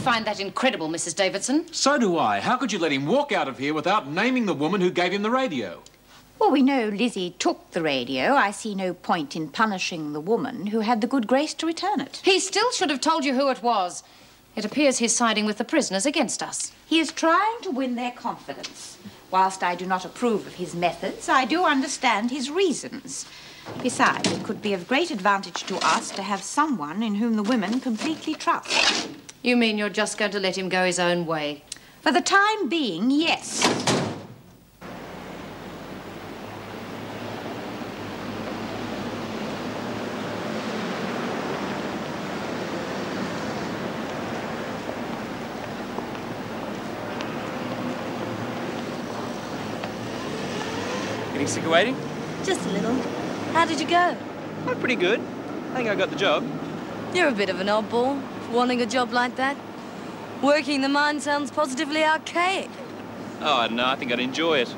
find that incredible, Mrs. Davidson. So do I. How could you let him walk out of here without naming the woman who gave him the radio? Well, we know Lizzie took the radio. I see no point in punishing the woman who had the good grace to return it. He still should have told you who it was. It appears he's siding with the prisoners against us. He is trying to win their confidence. Whilst I do not approve of his methods, I do understand his reasons. Besides, it could be of great advantage to us to have someone in whom the women completely trust. You mean you're just going to let him go his own way? For the time being, yes. Getting sick of waiting? Just a little. How did you go? Oh, pretty good. I think I got the job. You're a bit of an oddball, wanting a job like that. Working the mine sounds positively archaic. Oh, I don't know. I think I'd enjoy it.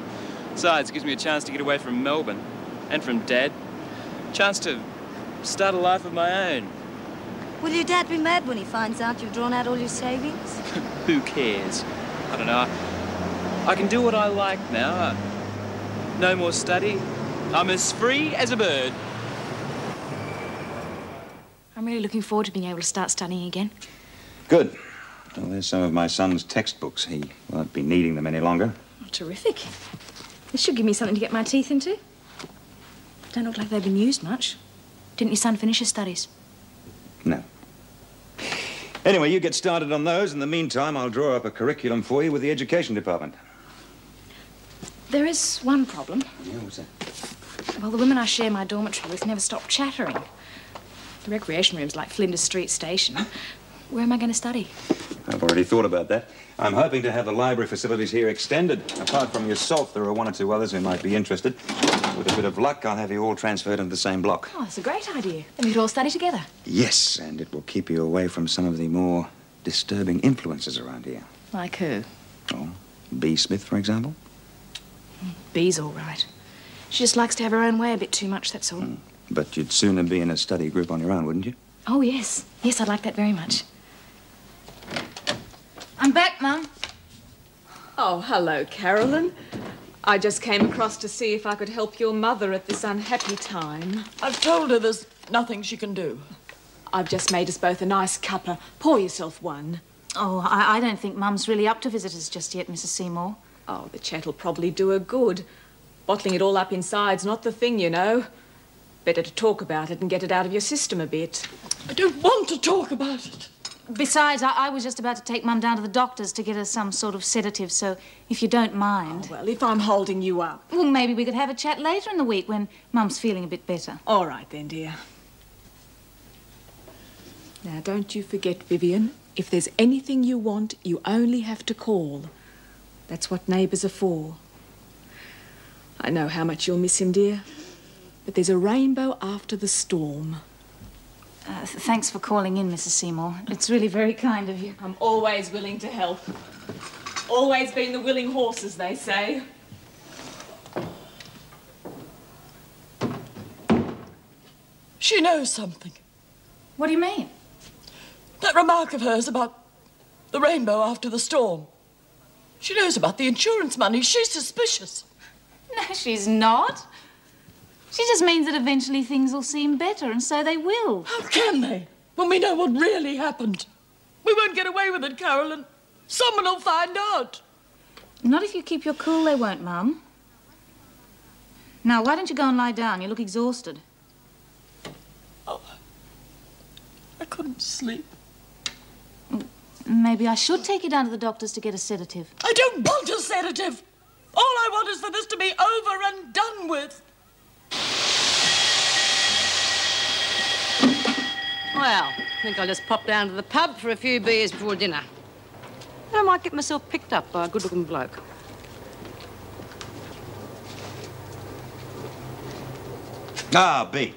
Besides, it gives me a chance to get away from Melbourne and from Dad. Chance to start a life of my own. Will your dad be mad when he finds out you've drawn out all your savings? Who cares? I don't know. I can do what I like now. No more study. I'm as free as a bird. I'm really looking forward to being able to start studying again. Good. Well, there's some of my son's textbooks. He won't be needing them any longer. Oh, terrific. This should give me something to get my teeth into. Don't look like they've been used much. Didn't your son finish his studies? No. Anyway, you get started on those. In the meantime, I'll draw up a curriculum for you with the education department. There is one problem. Yeah, what's that? Well, the women I share my dormitory with never stop chattering. The recreation room's like Flinders Street Station. Where am I going to study? I've already thought about that. I'm hoping to have the library facilities here extended. Apart from yourself, there are one or two others who might be interested. With a bit of luck, I'll have you all transferred into the same block. Oh, that's a great idea. Then we could all study together. Yes, and it will keep you away from some of the more disturbing influences around here. Like who? Oh, B. Smith, for example. Bee's all right. She just likes to have her own way a bit too much, that's all. But you'd sooner be in a study group on your own, wouldn't you? Oh, yes. Yes, I'd like that very much. I'm back, Mum. Oh, hello, Carolyn. I just came across to see if I could help your mother at this unhappy time. I've told her there's nothing she can do. I've just made us both a nice cuppa. Pour yourself one. Oh, I don't think Mum's really up to visitors just yet, Mrs. Seymour. Oh, the chat'll probably do her good. Bottling it all up inside's not the thing, you know. Better to talk about it and get it out of your system a bit. I don't want to talk about it. Besides, I was just about to take Mum down to the doctor's to get her some sort of sedative, so if you don't mind... Oh, well, if I'm holding you up... Well, maybe we could have a chat later in the week when Mum's feeling a bit better. All right then, dear. Now, don't you forget, Vivian, if there's anything you want, you only have to call. That's what neighbours are for. I know how much you'll miss him, dear. But there's a rainbow after the storm. Thanks for calling in, Mrs. Seymour. It's really very kind of you. I'm always willing to help. Always been the willing horse, as they say. She knows something. What do you mean? That remark of hers about the rainbow after the storm. She knows about the insurance money. She's suspicious. No, she's not. She just means that eventually things will seem better, and so they will. How can they, when we know what really happened? We won't get away with it, Carolyn. Someone will find out. Not if you keep your cool, they won't, Mum. Now, why don't you go and lie down? You look exhausted. Oh, I couldn't sleep. Maybe I should take you down to the doctor's to get a sedative. I don't want a sedative. All I want is for this to be over and done with. Well, I think I'll just pop down to the pub for a few beers before dinner. I might get myself picked up by a good-looking bloke. Ah, B.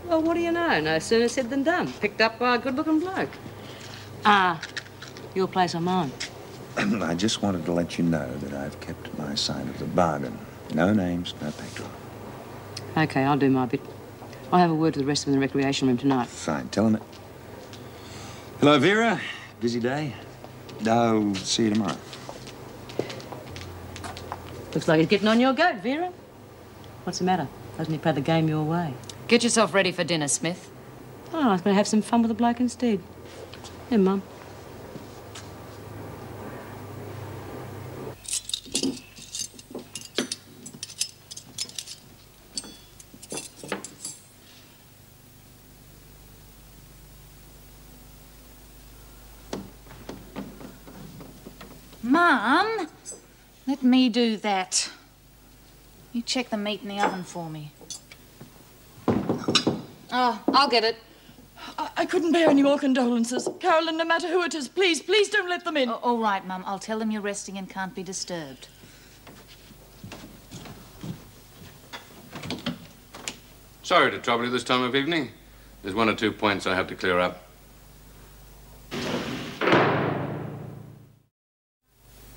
Well, what do you know? No sooner said than done. Picked up by a good-looking bloke. Your place or mine? I just wanted to let you know that I've kept my side of the bargain. No names, no petrol. OK, I'll do my bit. I'll have a word with the rest of them in the recreation room tonight. Fine, tell them it. Hello, Vera. Busy day? No, see you tomorrow. Looks like he's getting on your goat, Vera. What's the matter? Hasn't he played the game your way? Get yourself ready for dinner, Smith. Oh, I was going to have some fun with the bloke instead. Here, Mum. Mum, let me do that. You check the meat in the oven for me. Oh, I'll get it. I couldn't bear any more condolences. Carolyn, no matter who it is, please, please don't let them in. All right, Mum. I'll tell them you're resting and can't be disturbed. Sorry to trouble you this time of evening. There's one or two points I have to clear up.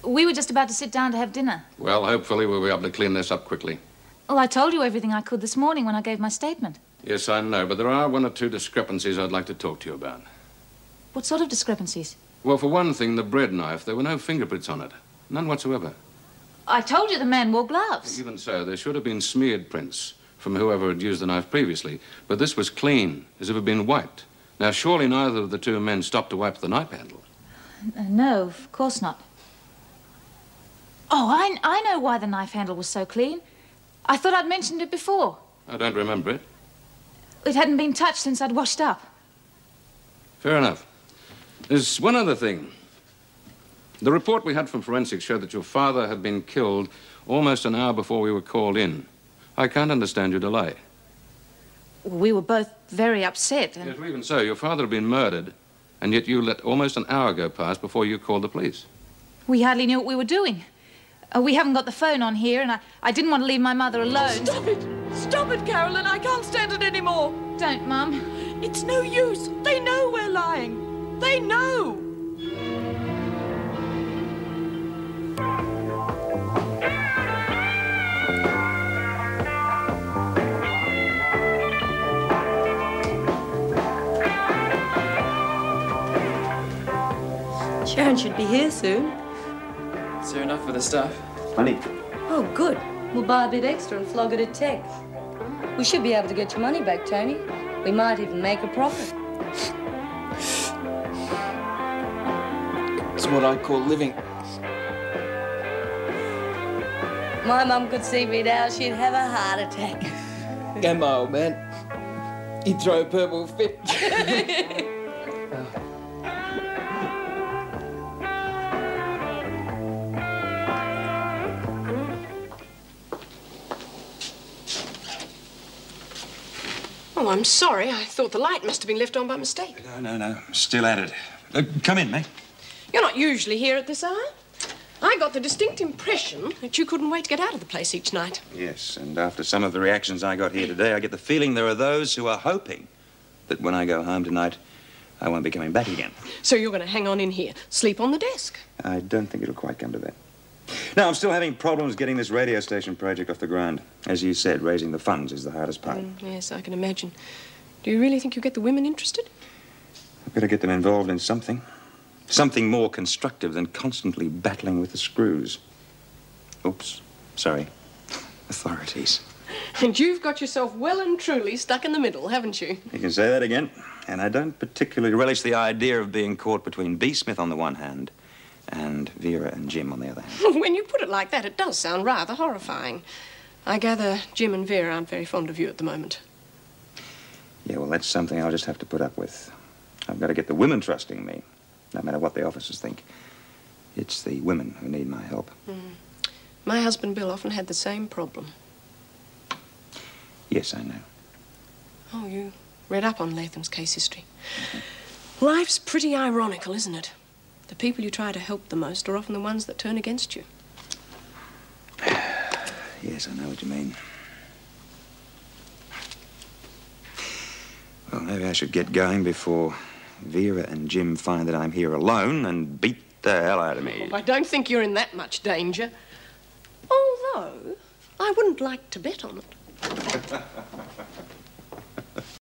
We were just about to sit down to have dinner. Well, hopefully we'll be able to clean this up quickly. Well, I told you everything I could this morning when I gave my statement. Yes, I know, but there are one or two discrepancies I'd like to talk to you about. What sort of discrepancies? Well, for one thing, the bread knife, there were no fingerprints on it. None whatsoever. I told you the man wore gloves. Even so, there should have been smeared prints from whoever had used the knife previously, but this was clean, as if it had been wiped. Now, surely neither of the two men stopped to wipe the knife handle. No, of course not. Oh, I know why the knife handle was so clean. I thought I'd mentioned it before. I don't remember it. It hadn't been touched since I'd washed up. Fair enough. There's one other thing. The report we had from forensics showed that your father had been killed almost an hour before we were called in. I can't understand your delay. We were both very upset and... Yes, well, even so, your father had been murdered, and yet you let almost an hour go past before you called the police. We hardly knew what we were doing. We haven't got the phone on here, and I didn't want to leave my mother alone. Stop it! Stop it, Carolyn! I can't stand it anymore. Don't, Mum. It's no use. They know we're lying. They know. Sharon should be here soon. Is there enough for the stuff? Money. Oh, good. We'll buy a bit extra and flog it at Tech. We should be able to get your money back, Tony. We might even make a profit. It's what I call living. My mum could see me now, she'd have a heart attack. And my old man, he'd throw a purple fit. Oh, I'm sorry. I thought the light must have been left on by mistake. No. Still at it. Come in, mate. You're not usually here at this hour. I got the distinct impression that you couldn't wait to get out of the place each night. Yes, and after some of the reactions I got here today, I get the feeling there are those who are hoping that when I go home tonight, I won't be coming back again. So you're going to hang on in here, sleep on the desk? I don't think it'll quite come to that. No, I'm still having problems getting this radio station project off the ground. As you said, raising the funds is the hardest part. Yes, I can imagine. Do you really think you'll get the women interested? I've got to get them involved in something. Something more constructive than constantly battling with the screws. Oops. Sorry. Authorities. And you've got yourself well and truly stuck in the middle, haven't you? You can say that again. And I don't particularly relish the idea of being caught between B. Smith on the one hand and Vera and Jim on the other hand. When you put it like that, it does sound rather horrifying. I gather Jim and Vera aren't very fond of you at the moment. Yeah, well, that's something I'll just have to put up with. I've got to get the women trusting me, no matter what the officers think. It's the women who need my help. My husband Bill often had the same problem. Yes, I know. Oh, you read up on Latham's case history. Life's pretty ironical, isn't it? The people you try to help the most are often the ones that turn against you. Yes, I know what you mean. Well, maybe I should get going before Vera and Jim find that I'm here alone and beat the hell out of me. I don't think you're in that much danger. Although, I wouldn't like to bet on it.